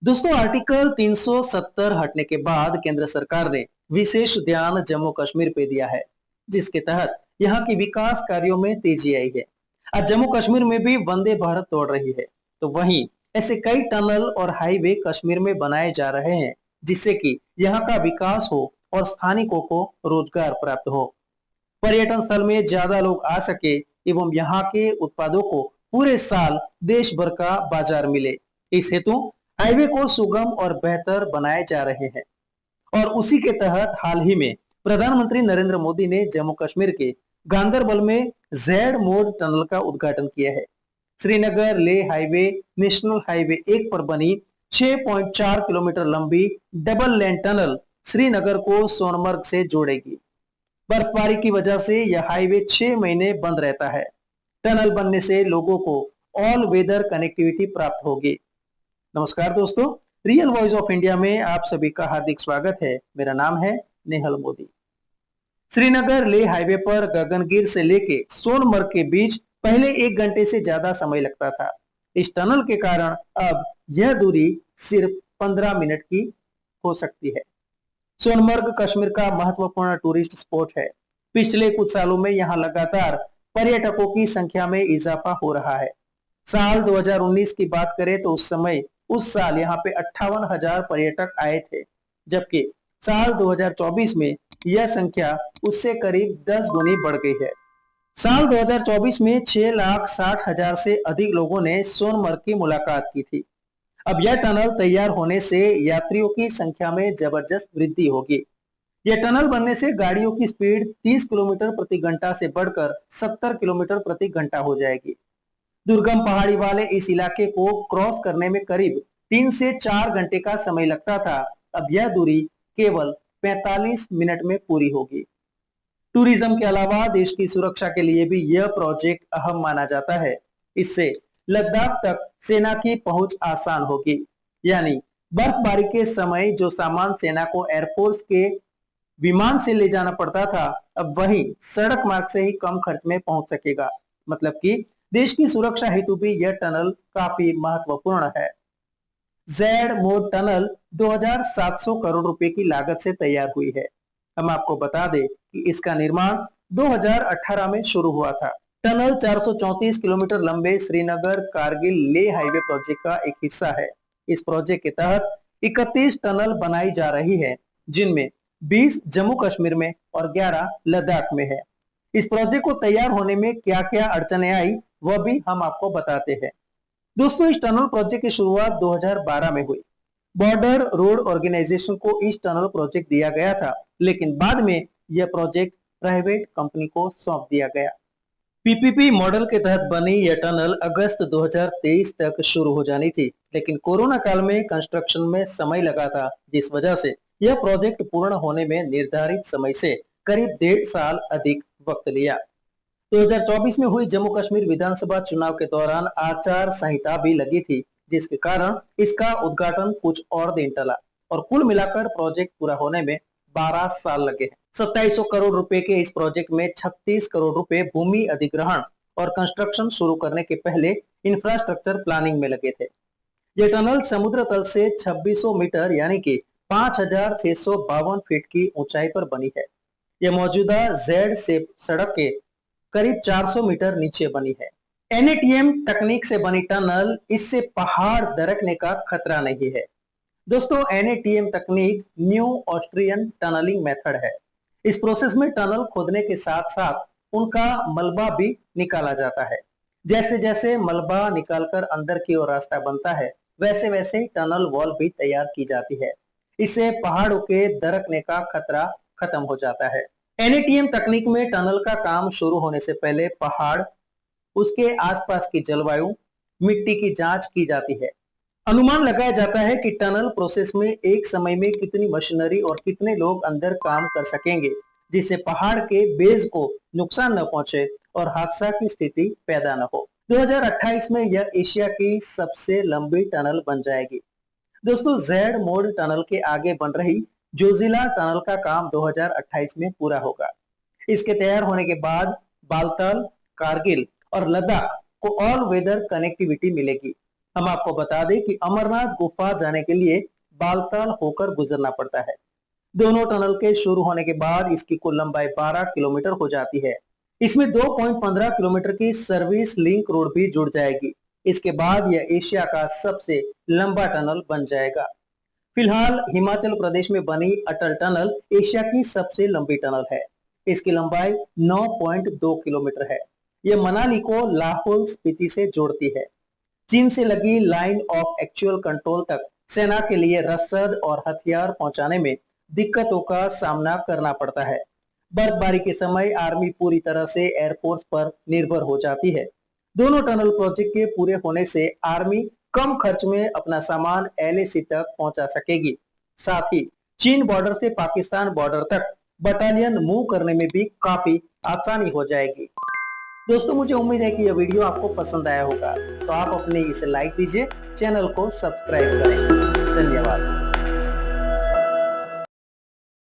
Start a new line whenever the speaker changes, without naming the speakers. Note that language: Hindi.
दोस्तों, आर्टिकल 370 हटने के बाद केंद्र सरकार ने विशेष ध्यान जम्मू कश्मीर पे दिया है, जिसके तहत यहाँ की विकास कार्यों में तेजी आई है। आज जम्मू कश्मीर में भी वंदे भारत दौड़ रही है, तो वहीं ऐसे कई टनल और हाईवे कश्मीर में बनाए जा रहे हैं, जिससे कि यहाँ का विकास हो और स्थानिकों को रोजगार प्राप्त हो। पर्यटन स्थल में ज्यादा लोग आ सके एवं यहाँ के उत्पादों को पूरे साल देश भर का बाजार मिले, इस हेतु हाईवे को सुगम और बेहतर बनाए जा रहे हैं। और उसी के तहत हाल ही में प्रधानमंत्री नरेंद्र मोदी ने जम्मू कश्मीर के गांदरबल में जेड मोड टनल का उद्घाटन किया है। Srinagar Leh highway national highway 1 पर बनी 6.4 किलोमीटर लंबी डबल लेन टनल श्रीनगर को सोनमर्ग से जोड़ेगी। बर्फबारी की वजह से यह हाईवे 6 महीने बंद रहता है। टनल बनने से लोगों को ऑल वेदर कनेक्टिविटी प्राप्त होगी। नमस्कार दोस्तों, रियल वॉइस ऑफ इंडिया में आप सभी का हार्दिक स्वागत है। मेरा नाम है नेहल मोदी। श्रीनगर लेह हाईवे पर गगनगिर से लेके सोनमर्ग के बीच पहले 1 घंटे से ज्यादा समय लगता था। इस टनल के कारण अब यह दूरी सिर्फ 15 मिनट की हो सकती है। सोनमर्ग कश्मीर का महत्वपूर्ण टूरिस्ट स्पॉट है। पिछले कुछ सालों में यहाँ लगातार पर्यटकों की संख्या में इजाफा हो रहा है। साल 2019 की बात करें तो उस साल यहाँ पे 58,000 पर्यटक आए थे, जबकि साल 2024 में यह संख्या उससे करीब 10 गुनी बढ़ गई है। साल 2024 में 6,60,000 से अधिक लोगों ने सोनमर्ग की मुलाकात की थी। अब यह टनल तैयार होने से यात्रियों की संख्या में जबरदस्त वृद्धि होगी। यह टनल बनने से गाड़ियों की स्पीड 30 किलोमीटर प्रति घंटा से बढ़कर 70 किलोमीटर प्रति घंटा हो जाएगी। दुर्गम पहाड़ी वाले इस इलाके को क्रॉस करने में करीब 3 से 4 घंटे का समय लगता था। अब यह दूरी केवल 45 मिनट में पूरी होगी। टूरिज्म के अलावा देश की सुरक्षा के लिए भी यह प्रोजेक्ट अहम माना जाता है। इससे लद्दाख तक सेना की पहुंच आसान होगी। यानी बर्फबारी के समय जो सामान सेना को एयरफोर्स के विमान से ले जाना पड़ता था, अब वही सड़क मार्ग से ही कम खर्च में पहुंच सकेगा। मतलब कि देश की सुरक्षा हेतु भी यह टनल काफी महत्वपूर्ण है। जेड मोड टनल 2,700 करोड़ रुपए की लागत से तैयार हुई है। हम आपको बता दें कि इसका निर्माण 2018 में शुरू हुआ था। टनल 434 किलोमीटर लंबे श्रीनगर कारगिल लेह हाईवे प्रोजेक्ट का एक हिस्सा है। इस प्रोजेक्ट के तहत 31 टनल बनाई जा रही है, जिनमें 20 जम्मू कश्मीर में और 11 लद्दाख में है। इस प्रोजेक्ट को तैयार होने में क्या क्या अड़चने आई, वह भी हम आपको बताते हैं। दोस्तों, इस टनल प्रोजेक्ट की शुरुआत 2012 में हुई। बॉर्डर रोड ऑर्गेनाइजेशन को इस टनल प्रोजेक्ट दिया गया था, लेकिन बाद में यह प्रोजेक्ट प्राइवेट कंपनी को सौंप दिया गया। पीपीपी मॉडल के तहत बनी यह टनल अगस्त 2023 तक शुरू हो जानी थी, लेकिन कोरोना काल में कंस्ट्रक्शन में समय लगा था, जिस वजह से यह प्रोजेक्ट पूर्ण होने में निर्धारित समय से करीब 1.5 साल अधिक वक्त लिया। 2024 में हुई जम्मू कश्मीर विधानसभा चुनाव के दौरान आचार संहिता भी लगी थी, जिसके कारण इसका उद्घाटन कुछ और दिन टला और कुल मिलाकर प्रोजेक्ट पूरा होने में 12 साल लगे हैं। 2700 करोड़ रुपए के इस प्रोजेक्ट में 36 करोड़ रुपए भूमि अधिग्रहण और कंस्ट्रक्शन शुरू करने के पहले इंफ्रास्ट्रक्चर प्लानिंग में लगे थे। यह टनल समुद्र तल से 2600 मीटर यानी कि 5,652 फीट की ऊंचाई पर बनी है। यह मौजूदा जेड शेप सड़क के करीब 400 मीटर नीचे बनी है। एनएटीएम तकनीक से बनी टनल, इससे पहाड़ दरकने का खतरा नहीं है। दोस्तों, एनएटीएम तकनीक न्यू ऑस्ट्रियन टनलिंग मेथड है। इस प्रोसेस में टनल खोदने के साथ साथ उनका मलबा भी निकाला जाता है। जैसे जैसे मलबा निकालकर अंदर की ओर रास्ता बनता है, वैसे वैसे टनल वॉल भी तैयार की जाती है। इससे पहाड़ों के दरकने का खतरा खत्म हो जाता है। एनएटीएम तकनीक में टनल का काम शुरू होने से पहले पहाड़, उसके आसपास की जलवायु, मिट्टी की जांच की जाती है। अनुमान लगाया जाता है कि टनल प्रोसेस में एक समय में कितनी मशीनरी और कितने लोग अंदर काम कर सकेंगे, जिससे पहाड़ के बेस को नुकसान न पहुंचे और हादसा की स्थिति पैदा न हो। 2028 में यह एशिया की सबसे लंबी टनल बन जाएगी। दोस्तों, जेड मोड टनल के आगे बन रही जोजिला टनल का काम 2028 में पूरा होगा। इसके तैयार होने के बाद बालताल, कारगिल और लद्दाख को ऑल वेदर कनेक्टिविटी मिलेगी। हम आपको बता दें कि अमरनाथ गुफा जाने के लिए बालताल होकर गुजरना पड़ता है। दोनों टनल के शुरू होने के बाद इसकी कुल लंबाई 12 किलोमीटर हो जाती है। इसमें 2.15 किलोमीटर की सर्विस लिंक रोड भी जुड़ जाएगी। इसके बाद यह एशिया का सबसे लंबा टनल बन जाएगा। फिलहाल हिमाचल प्रदेश में बनी अटल टनल एशिया की सबसे लंबी टनल है। इसकी लंबाई 9.2 किलोमीटर है। यह मनाली को लाहौल स्पीति से जोड़ती है। चीन से लगी लाइन ऑफ एक्चुअल कंट्रोल तक सेना के लिए रसद और हथियार पहुंचाने में दिक्कतों का सामना करना पड़ता है। बर्फबारी के समय आर्मी पूरी तरह से एयरफोर्स पर निर्भर हो जाती है। दोनों टनल प्रोजेक्ट के पूरे होने से आर्मी कम खर्च में अपना सामान एलएसी तक पहुंचा सकेगी। साथ ही चीन बॉर्डर से पाकिस्तान बॉर्डर तक बटालियन मूव करने में भी काफी आसानी हो जाएगी। दोस्तों, मुझे उम्मीद है कि यह वीडियो आपको पसंद आया होगा, तो आप अपने इसे लाइक दीजिए, चैनल को सब्सक्राइब करें। धन्यवाद।